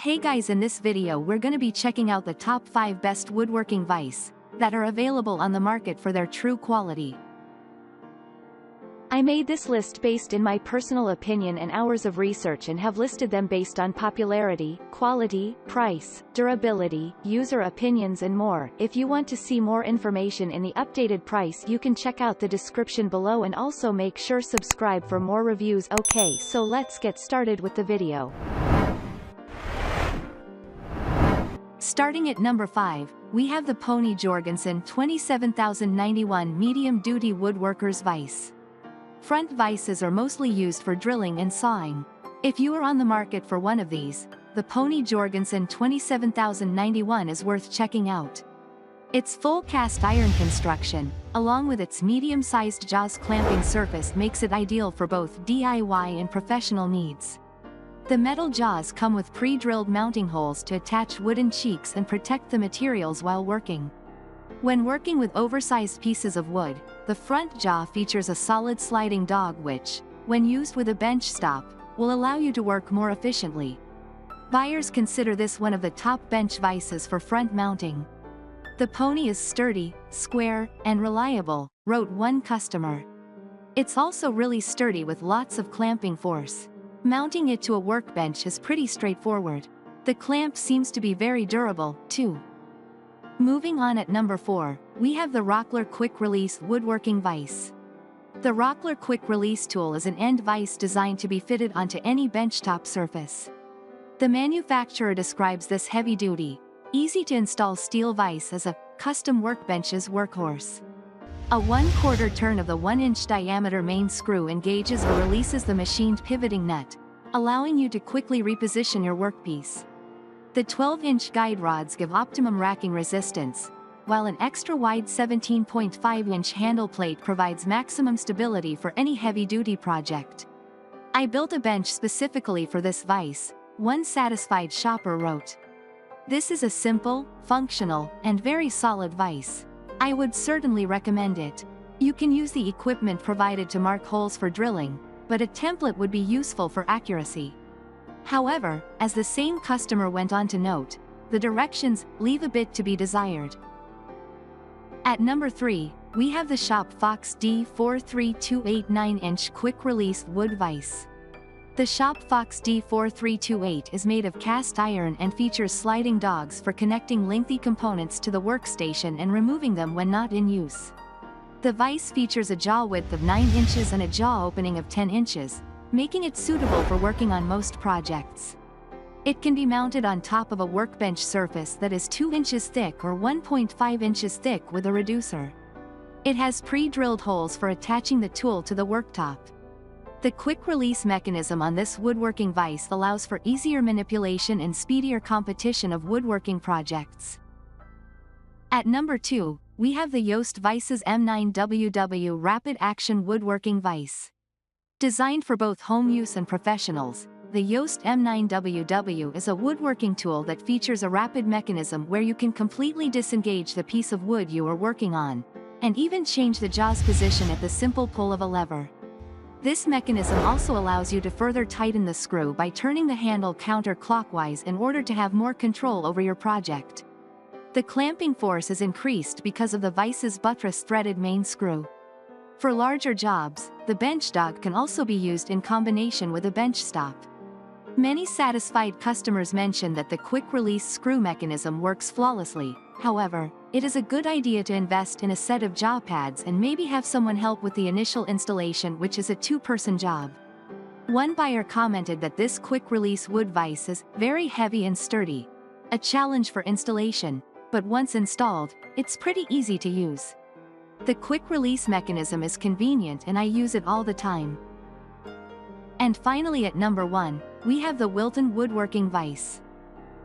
Hey guys, in this video we're gonna be checking out the top 5 best woodworking vise that are available on the market for their true quality. I made this list based in my personal opinion and hours of research and have listed them based on popularity, quality, price, durability, user opinions and more. If you want to see more information in the updated price, you can check out the description below and also make sure subscribe for more reviews. Okay, so let's get started with the video. Starting at number 5, we have the Pony Jorgensen 27091 Medium-Duty Woodworker's Vise. Front vises are mostly used for drilling and sawing. If you are on the market for one of these, the Pony Jorgensen 27091 is worth checking out. Its full cast iron construction, along with its medium-sized jaws clamping surface, makes it ideal for both DIY and professional needs. The metal jaws come with pre-drilled mounting holes to attach wooden cheeks and protect the materials while working. When working with oversized pieces of wood, the front jaw features a solid sliding dog which, when used with a bench stop, will allow you to work more efficiently. Buyers consider this one of the top bench vises for front mounting. The Pony is sturdy, square, and reliable, wrote one customer. It's also really sturdy with lots of clamping force. Mounting it to a workbench is pretty straightforward. The clamp seems to be very durable, too. Moving on, at number 4, we have the Rockler Quick Release Woodworking Vise. The Rockler Quick Release tool is an end vise designed to be fitted onto any benchtop surface. The manufacturer describes this heavy-duty, easy-to-install steel vise as a custom workbench's workhorse. A 1/4 turn of the 1-inch diameter main screw engages or releases the machined pivoting nut, allowing you to quickly reposition your workpiece. The 12-inch guide rods give optimum racking resistance, while an extra-wide 17.5-inch handle plate provides maximum stability for any heavy-duty project. I built a bench specifically for this vise, one satisfied shopper wrote. This is a simple, functional, and very solid vise. I would certainly recommend it. You can use the equipment provided to mark holes for drilling, but a template would be useful for accuracy. However, as the same customer went on to note, the directions leave a bit to be desired. At number 3, we have the Shop Fox D43289 9-inch Quick Release Wood Vise. The Shop Fox D4328 is made of cast iron and features sliding dogs for connecting lengthy components to the workstation and removing them when not in use. The vise features a jaw width of 9 inches and a jaw opening of 10 inches, making it suitable for working on most projects. It can be mounted on top of a workbench surface that is 2 inches thick or 1.5 inches thick with a reducer. It has pre-drilled holes for attaching the tool to the worktop. The quick release mechanism on this woodworking vise allows for easier manipulation and speedier competition of woodworking projects. At number 2, we have the Yost Vises M9WW Rapid Action Woodworking Vise. Designed for both home use and professionals, the Yost M9WW is a woodworking tool that features a rapid mechanism where you can completely disengage the piece of wood you are working on, and even change the jaw's position at the simple pull of a lever. This mechanism also allows you to further tighten the screw by turning the handle counterclockwise in order to have more control over your project. The clamping force is increased because of the vise's buttress-threaded main screw. For larger jobs, the bench dog can also be used in combination with a bench stop. Many satisfied customers mention that the quick-release screw mechanism works flawlessly. However, it is a good idea to invest in a set of jaw pads and maybe have someone help with the initial installation, which is a 2-person job. One buyer commented that this quick-release wood vise is very heavy and sturdy, a challenge for installation, but once installed, it's pretty easy to use. The quick-release mechanism is convenient and I use it all the time. And finally, at number 1, we have the Wilton Woodworking Vise.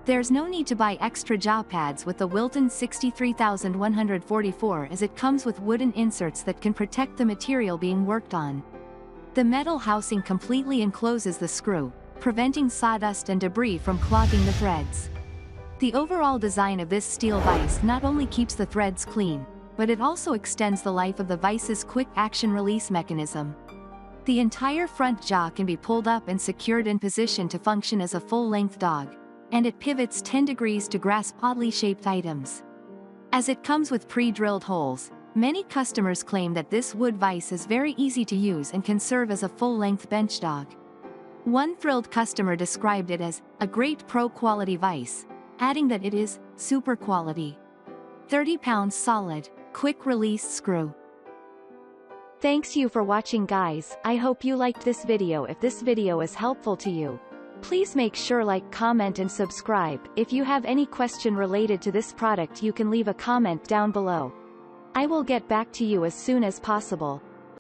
There's no need to buy extra jaw pads with the Wilton 63144 as it comes with wooden inserts that can protect the material being worked on. The metal housing completely encloses the screw, preventing sawdust and debris from clogging the threads. The overall design of this steel vise not only keeps the threads clean, but it also extends the life of the vise's quick action release mechanism. The entire front jaw can be pulled up and secured in position to function as a full-length dog. and it pivots 10 degrees to grasp oddly shaped items. As it comes with pre-drilled holes, many customers claim that this wood vise is very easy to use and can serve as a full-length bench dog. One thrilled customer described it as a great pro-quality vise, adding that it is super quality. 30 pounds solid, quick release screw. Thanks you for watching, guys. I hope you liked this video. If this video is helpful to you, please make sure like, comment and subscribe. If you have any question related to this product, you can leave a comment down below. I will get back to you as soon as possible.